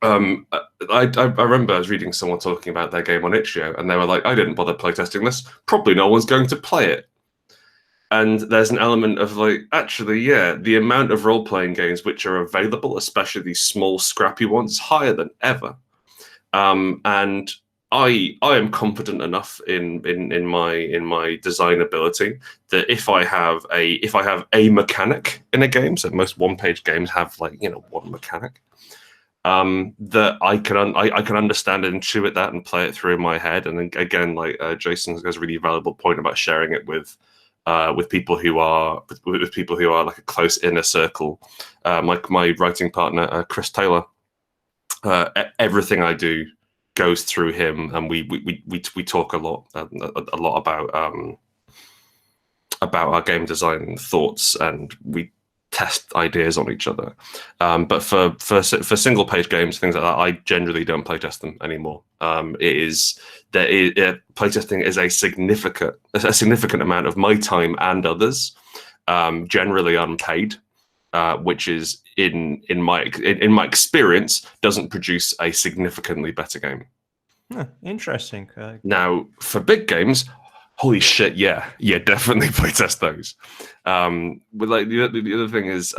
I remember I was reading someone talking about their game on itch.io, and they were like, I didn't bother playtesting this. Probably no one's going to play it. And there's an element of, like, actually, yeah, the amount of role-playing games which are available, especially these small, scrappy ones, is higher than ever. And I am confident enough in my design ability that if I have a mechanic in a game, so most one-page games have, like, one mechanic, that I can understand and intuit that and play it through in my head. And then again, like, Jason has a really valuable point about sharing it with people who are like a close inner circle. Like my writing partner, Chris Taylor, everything I do goes through him, and we talk a lot about our game design thoughts, and we test ideas on each other. But for single page games, things like that, I generally don't playtest them anymore. Playtesting is a significant amount of my time and others, generally unpaid, which is in my experience doesn't produce a significantly better game. Interesting. Now, for big games, holy shit, yeah, definitely playtest those. But, like, the other thing is,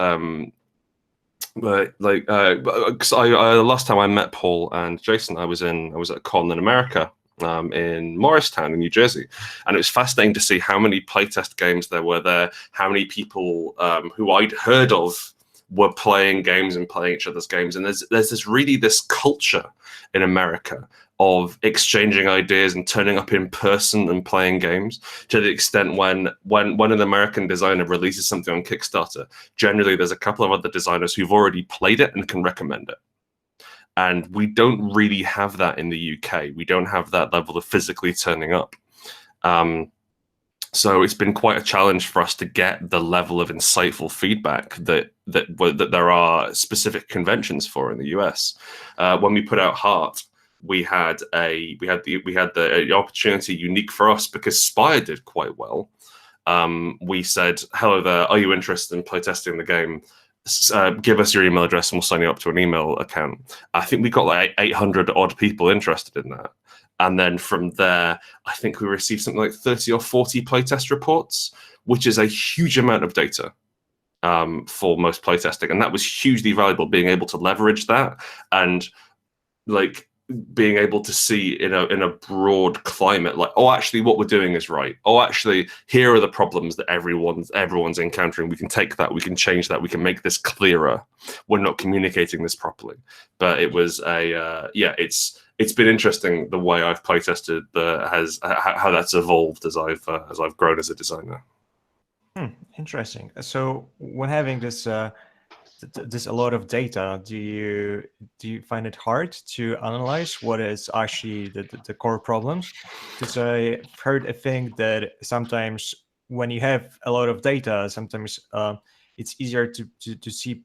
But like, 'cause last time I met Paul and Jason, I was at Konline in America, in Morristown in New Jersey, and it was fascinating to see how many playtest games there were there, how many people who I'd heard of were playing games and playing each other's games, and there's this culture in America of exchanging ideas and turning up in person and playing games, to the extent when an American designer releases something on Kickstarter, generally there's a couple of other designers who've already played it and can recommend it. And we don't really have that in the UK. We don't have that level of physically turning up. So it's been quite a challenge for us to get the level of insightful feedback that there are specific conventions for in the US. When we put out Heart, we had the opportunity unique for us because Spire did quite well. We said, "Hello there, are you interested in playtesting the game? Give us your email address and we'll sign you up to an email account." I think we got like 800 odd people interested in that. And then from there, I think we received something like 30 or 40 playtest reports, which is a huge amount of data for most playtesting. And that was hugely valuable, being able to leverage that and like being able to see in a broad climate, like, oh, actually what we're doing is right. Oh, actually, here are the problems that everyone's encountering. We can take that, we can change that, we can make this clearer. We're not communicating this properly. But it was it's been interesting the way I've playtested how that's evolved as I've grown as a designer. Interesting. So when having this a lot of data, do you find it hard to analyze what is actually the core problems? Because I've heard a thing that sometimes when you have a lot of data, sometimes it's easier to see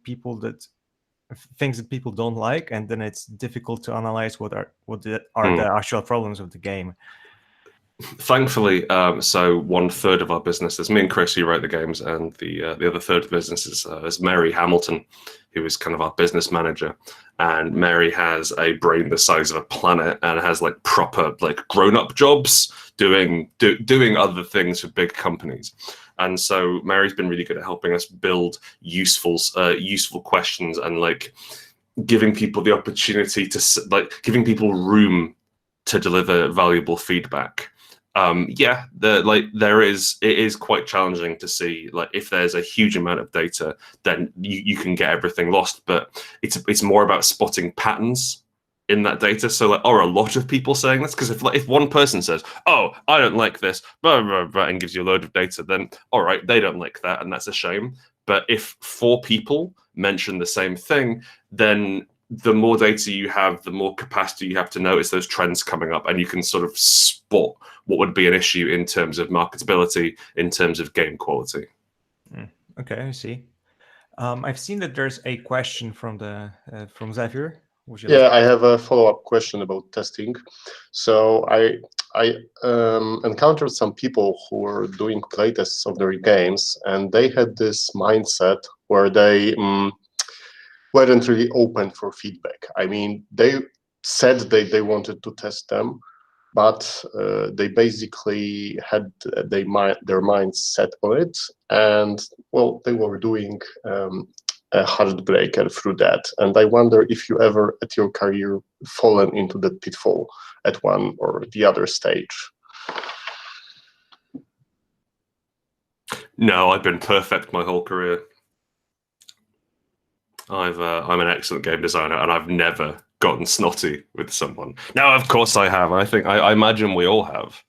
things that people don't like, and then it's difficult to analyze what are the actual problems of the game. Thankfully, so 1/3 of our business is me and Chris who write the games, and the other third of the business is Mary Hamilton, who is kind of our business manager. And Mary has a brain the size of a planet and has like proper like grown-up jobs doing other things for big companies. And so Mary's been really good at helping us build useful questions and like giving people the opportunity to giving people room to deliver valuable feedback. It is quite challenging to see, like, if there's a huge amount of data, then you can get everything lost. But it's more about spotting patterns in that data. So, like, are a lot of people saying this? Because if one person says, "Oh, I don't like this," blah, blah, blah, and gives you a load of data, then all right, they don't like that, and that's a shame. But if 4 people mention the same thing, then the more data you have, the more capacity you have to notice those trends coming up, and you can sort of spot what would be an issue in terms of marketability, in terms of game quality. Okay, I see. I've seen that there's a question from Zephyr. I have a follow-up question about testing. So I encountered some people who were doing playtests of their games, and they had this mindset where they weren't really open for feedback. I mean, they said they wanted to test them, but they basically had their minds set on it, and well, they were doing a heartbreaker through that. And I wonder if you ever at your career fallen into that pitfall at one or the other stage. No, I've been perfect my whole career. I'm an excellent game designer, and I've never gotten snotty with someone. Now, of course, I have. I imagine we all have.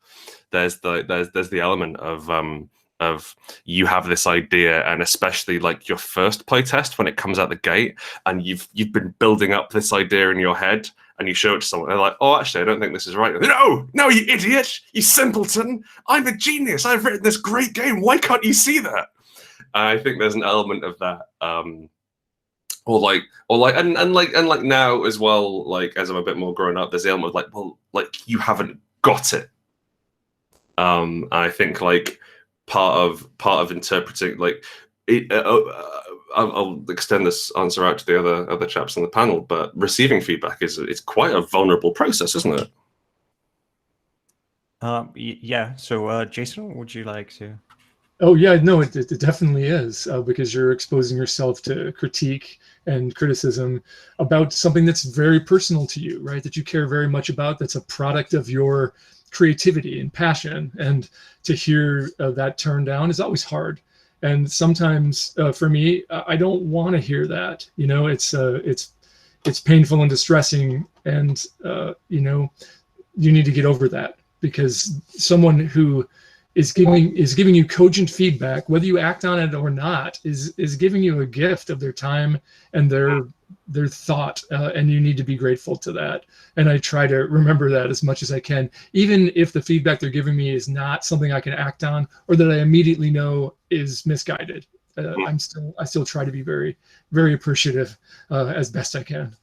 There's the element of you have this idea, and especially like your first playtest when it comes out the gate, and you've been building up this idea in your head, and you show it to someone, and they're like, "Oh, actually, I don't think this is right." No, you idiot, you simpleton! I'm a genius. I've written this great game. Why can't you see that? I think there's an element of that. And now as well, like as I'm a bit more grown up, there's the element of like, well, like you haven't got it. I think like part of interpreting like it. I'll extend this answer out to the other chaps on the panel, but receiving feedback it's quite a vulnerable process, isn't it? Yeah. So, Jason, would you like to? Oh yeah, no, it definitely is, because you're exposing yourself to critique and criticism about something that's very personal to you, right? That you care very much about. That's a product of your creativity and passion, and to hear that turned down is always hard. And sometimes, for me, I don't want to hear that. You know, it's painful and distressing, and you know, you need to get over that, because someone who is giving you cogent feedback, whether you act on it or not, is giving you a gift of their time and their thought, and you need to be grateful to that. And I try to remember that as much as I can, even if the feedback they're giving me is not something I can act on or that I immediately know is misguided. I still try to be very, very appreciative, as best I can.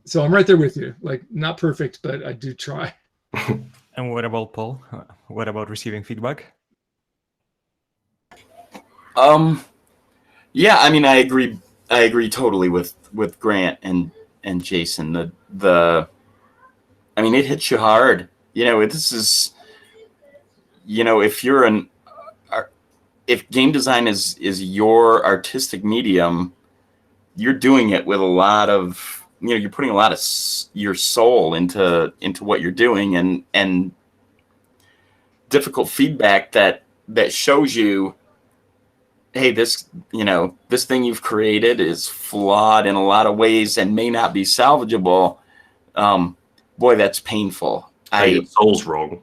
So I'm right there with you. Like, not perfect, but I do try. And what about Paul? What about receiving feedback? Yeah, I mean, I agree totally with Grant and Jason. I mean, it hits you hard. You know, this is, you know, if game design is your artistic medium, you're doing it with a lot of, you know, you're putting a lot of your soul into what you're doing, and difficult feedback that shows you, hey, this thing you've created is flawed in a lot of ways and may not be salvageable. Boy, that's painful. Hey, your soul's wrong.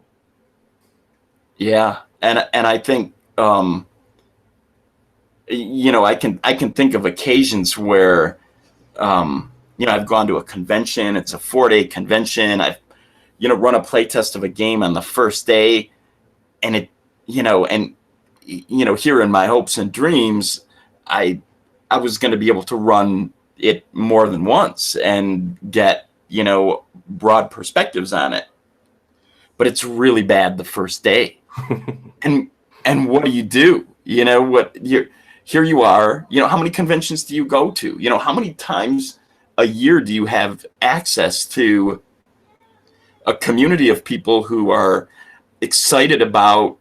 Yeah, and I think, you know, I can think of occasions where, you know, I've gone to a convention. It's a 4-day convention. I've, you know, run a play test of a game on the first day, and it, you know, here in my hopes and dreams, I was going to be able to run it more than once and get, you know, broad perspectives on it. But it's really bad the first day. and what do? You know, here you are, you know, how many conventions do you go to? You know, how many times a year do you have access to a community of people who are excited about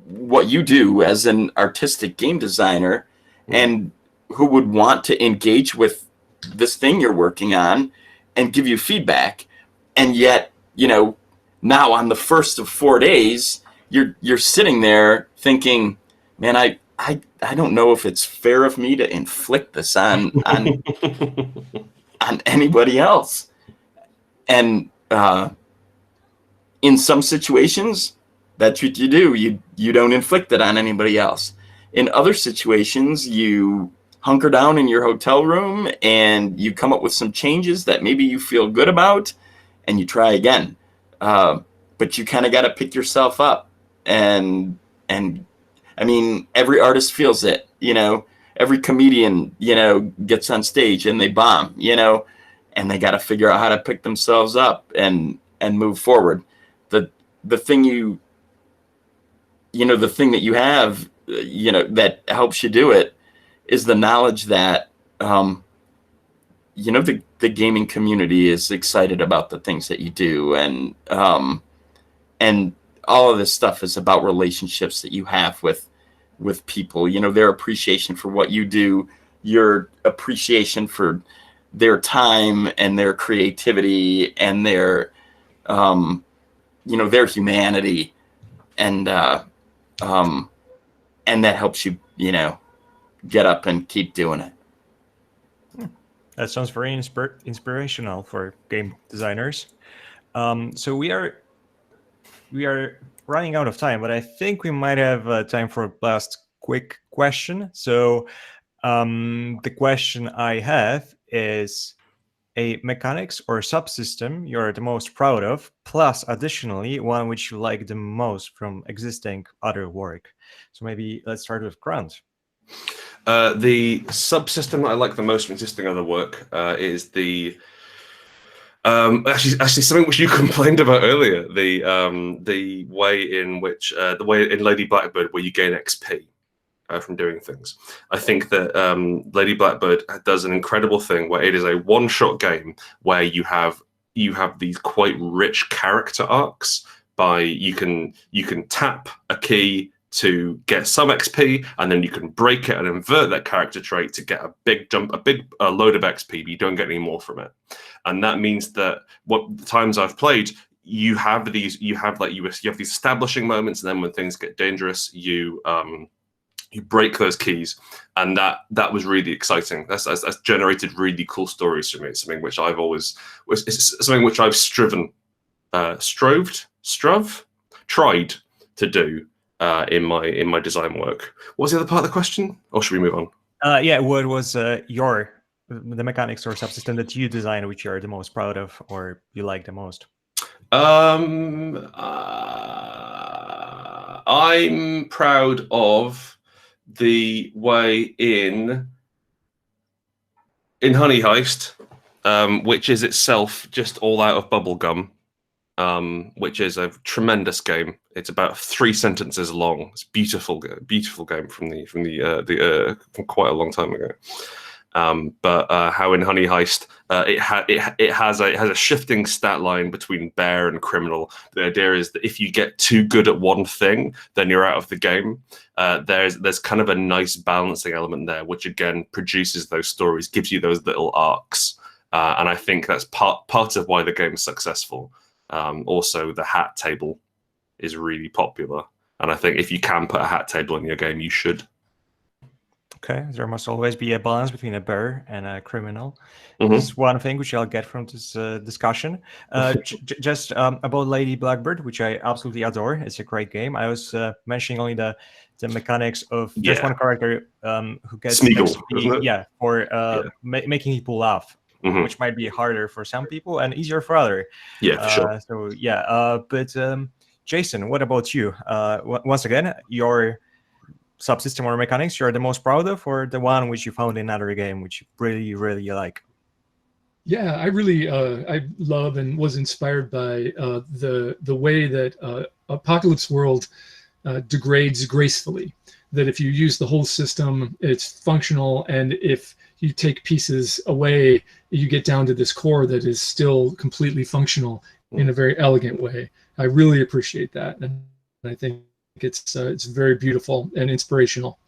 what you do as an artistic game designer, and who would want to engage with this thing you're working on and give you feedback? And yet, you know, now on the first of 4 days, you're sitting there thinking, man, I don't know if it's fair of me to inflict this on on anybody else. And in some situations, that's what you do. You don't inflict it on anybody else. In other situations, you hunker down in your hotel room and you come up with some changes that maybe you feel good about, and you try again. But you kind of got to pick yourself up. And I mean, every artist feels it, you know. Every comedian, you know, gets on stage and they bomb, you know, and they got to figure out how to pick themselves up and move forward. The thing the thing that you have, you know, that helps you do it is the knowledge that, you know, the gaming community is excited about the things that you do. And all of this stuff is about relationships that you have with people, you know, their appreciation for what you do, your appreciation for their time and their creativity and their, you know, their humanity. And that helps you, you know, get up and keep doing it. That sounds very inspirational for game designers. So we are running out of time, but I think we might have time for a last quick question. So the question I have is a mechanics or subsystem you're the most proud of, plus additionally one which you like the most from existing other work. So maybe let's start with Grant. The subsystem that I like the most from existing other work is the actually something which you complained about earlier, the way in which the way in Lady Blackbird where you gain XP from doing things. I think that Lady Blackbird does an incredible thing where it is a one-shot game where you have these quite rich character arcs. By you can tap a key to get some XP, and then you can break it and invert that character trait to get a big jump, a load of XP, but you don't get any more from it. And that means that what the times I've played, you have these establishing moments, and then when things get dangerous, you break those keys, and that was really exciting. That's generated really cool stories for me. It's something which I've always tried to do in my design work. What was the other part of the question, or should we move on? What was the mechanics or subsystem that you designed, which you are the most proud of or you like the most? I'm proud of the way in Honey Heist, which is itself just all out of bubblegum, which is a tremendous game. It's about 3 sentences long. It's beautiful game from quite a long time ago. But how in Honey Heist it has a shifting stat line between bear and criminal. The idea is that if you get too good at one thing, then you're out of the game. There's kind of a nice balancing element there, which again produces those stories, gives you those little arcs, and I think that's part of why the game's successful. Also, the hat table is really popular, and I think if you can put a hat table in your game, you should. Okay, there must always be a balance between a bear and a criminal. This is one thing which I'll get from this discussion. Just about Lady Blackbird, which I absolutely adore. It's a great game. I was mentioning only the mechanics of just one character who gets Smeagol, XP, for making people laugh, which might be harder for some people and easier for others. Yeah, for sure. But Jason, what about you? Once again, your subsystem or mechanics you're the most proud of, or the one which you found in another game which you really, really like? Yeah, I really I love and was inspired by the way that Apocalypse World degrades gracefully. That if you use the whole system, it's functional, and if you take pieces away, you get down to this core that is still completely functional in a very elegant way. I really appreciate that, and I think it's very beautiful and inspirational.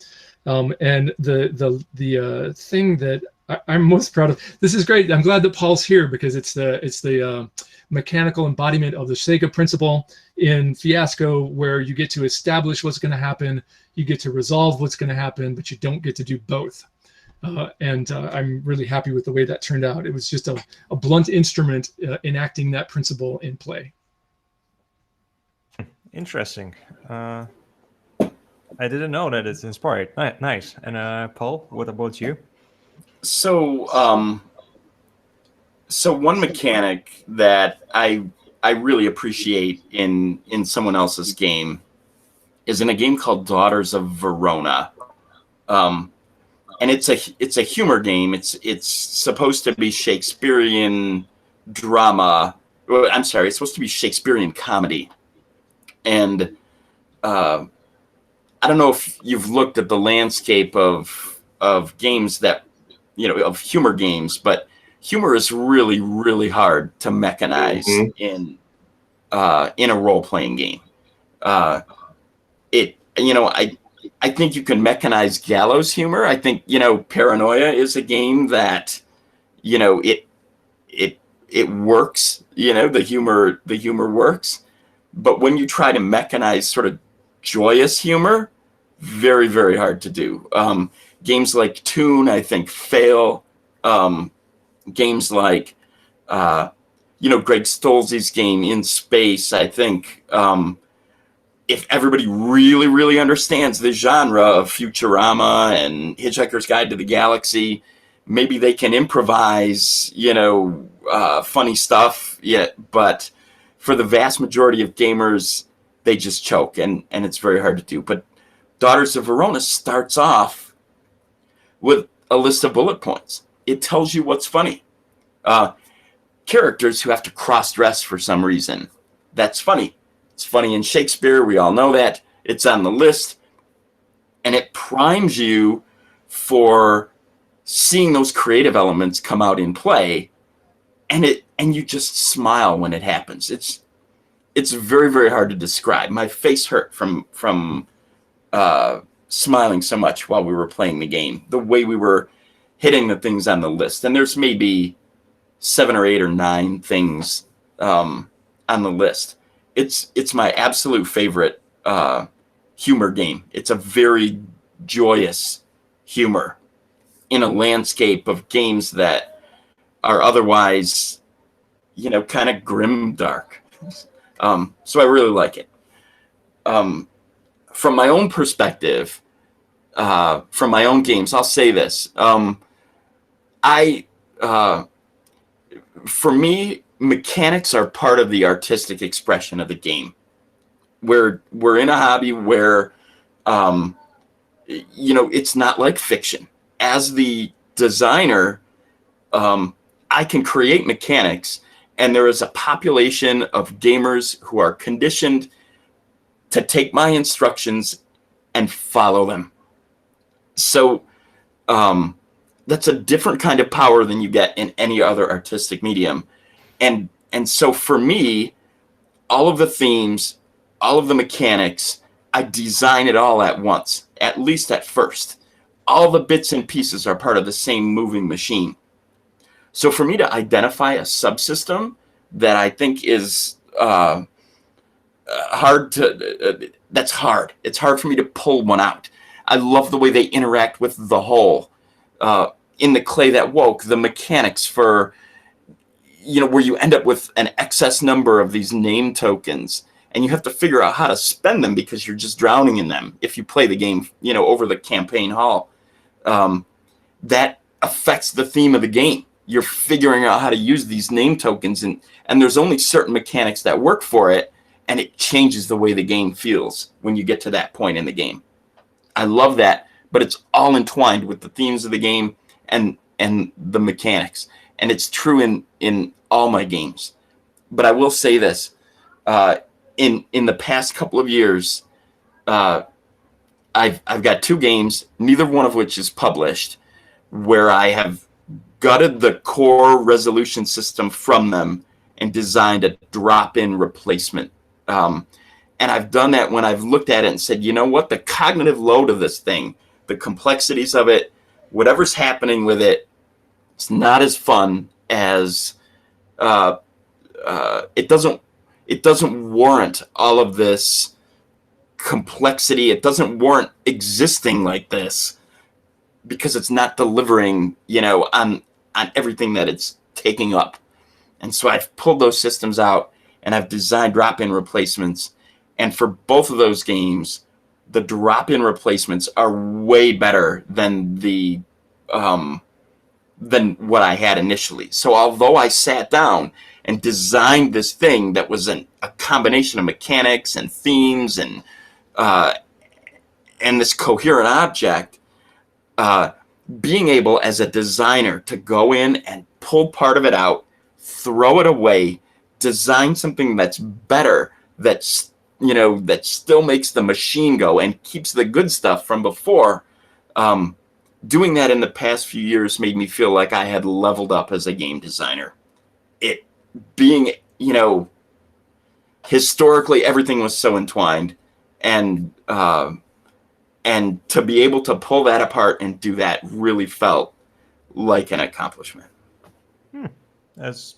And the thing that I'm most proud of, this is great. I'm glad that Paul's here, because it's the mechanical embodiment of the Sega principle in Fiasco, where you get to establish what's going to happen, you get to resolve what's going to happen, but you don't get to do both. And I'm really happy with the way that turned out. It was just a blunt instrument enacting that principle in play. Interesting. I didn't know that it's inspired. Nice. And Paul, what about you? So one mechanic that I really appreciate in someone else's game is in a game called Daughters of Verona, and it's a humor game. It's supposed to be Shakespearean drama. I'm sorry, it's supposed to be Shakespearean comedy. And I don't know if you've looked at the landscape of games that, of humor games, but humor is really, really hard to mechanize in a role-playing game. I think you can mechanize gallows humor. I think, Paranoia is a game that, it works. The humor works. But when you try to mechanize sort of joyous humor, very, very hard to do. Games like Toon, I think, fail. Games like, Greg Stolze's game In Space, I think, if everybody really, really understands the genre of Futurama and Hitchhiker's Guide to the Galaxy, maybe they can improvise, funny stuff. Yeah, but for the vast majority of gamers, they just choke, and it's very hard to do. But Daughters of Verona starts off with a list of bullet points. It tells you what's funny. Characters who have to cross-dress for some reason. That's funny. It's funny in Shakespeare. We all know that. It's on the list. And it primes you for seeing those creative elements come out in play. And you just smile when it happens. it's very, very hard to describe. My face hurt from smiling so much while we were playing the game. The way we were hitting the things on the list, and there's maybe 7 or 8 or 9 things on the list. It's my absolute favorite humor game. It's a very joyous humor in a landscape of games that are otherwise, kind of grim dark. So I really like it. From my own perspective, from my own games, I'll say this. For me, mechanics are part of the artistic expression of the game. We're in a hobby where, it's not like fiction. As the designer, I can create mechanics, and there is a population of gamers who are conditioned to take my instructions and follow them. So that's a different kind of power than you get in any other artistic medium. And so for me, all of the themes, all of the mechanics, I design it all at once, at least at first. All the bits and pieces are part of the same moving machine. So for me to identify a subsystem that I think is that's hard. It's hard for me to pull one out. I love the way they interact with the whole. In the clay that woke, the mechanics for, where you end up with an excess number of these name tokens, and you have to figure out how to spend them because you're just drowning in them if you play the game, over the campaign hall. That affects the theme of the game. You're figuring out how to use these name tokens, and there's only certain mechanics that work for it, and it changes the way the game feels when you get to that point in the game. I love that, but it's all entwined with the themes of the game and the mechanics, and it's true in all my games. But I will say this: in the past couple of years, I've got 2 games, neither one of which is published, where I have gutted the core resolution system from them and designed a drop-in replacement. And I've done that when I've looked at it and said, you know what, the cognitive load of this thing, the complexities of it, whatever's happening with it, it's not as fun as it doesn't warrant all of this complexity. It doesn't warrant existing like this because it's not delivering, on everything that it's taking up. And so I've pulled those systems out and I've designed drop-in replacements. And for both of those games, the drop-in replacements are way better than than what I had initially. So although I sat down and designed this thing that was a combination of mechanics and themes and this coherent object, being able as a designer to go in and pull part of it out, throw it away, design something that's better, that's that still makes the machine go and keeps the good stuff from before. Doing that in the past few years made me feel like I had leveled up as a game designer. It being, historically everything was so entwined, and to be able to pull that apart and do that really felt like an accomplishment. That's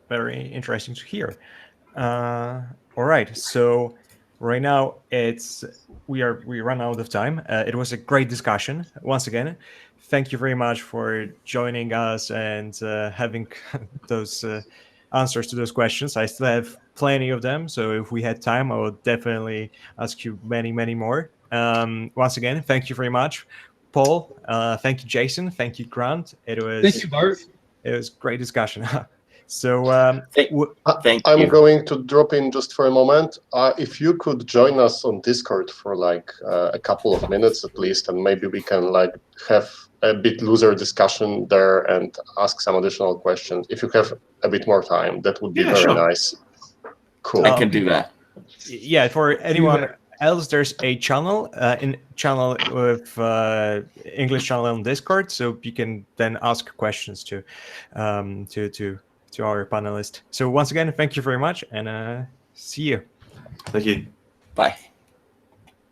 very interesting to hear. All right, so right now we run out of time. It was a great discussion. Once again, thank you very much for joining us and having those answers to those questions. I still have plenty of them, so if we had time, I would definitely ask you many, many more. Once again, thank you very much, Paul. Thank you, Jason. Thank you, Grant. Thank you, Bart. It was great discussion. So thank I'm you. going to drop in just for a moment. If you could join us on Discord for like a couple of minutes at least, and maybe we can have a bit looser discussion there and ask some additional questions. If you have a bit more time, that would be very nice. Cool. I can do that. Yeah, for anyone else, there's a channel with English channel on Discord, so you can then ask questions to our panelists. So once again, thank you very much, and See you. Thank you. Bye.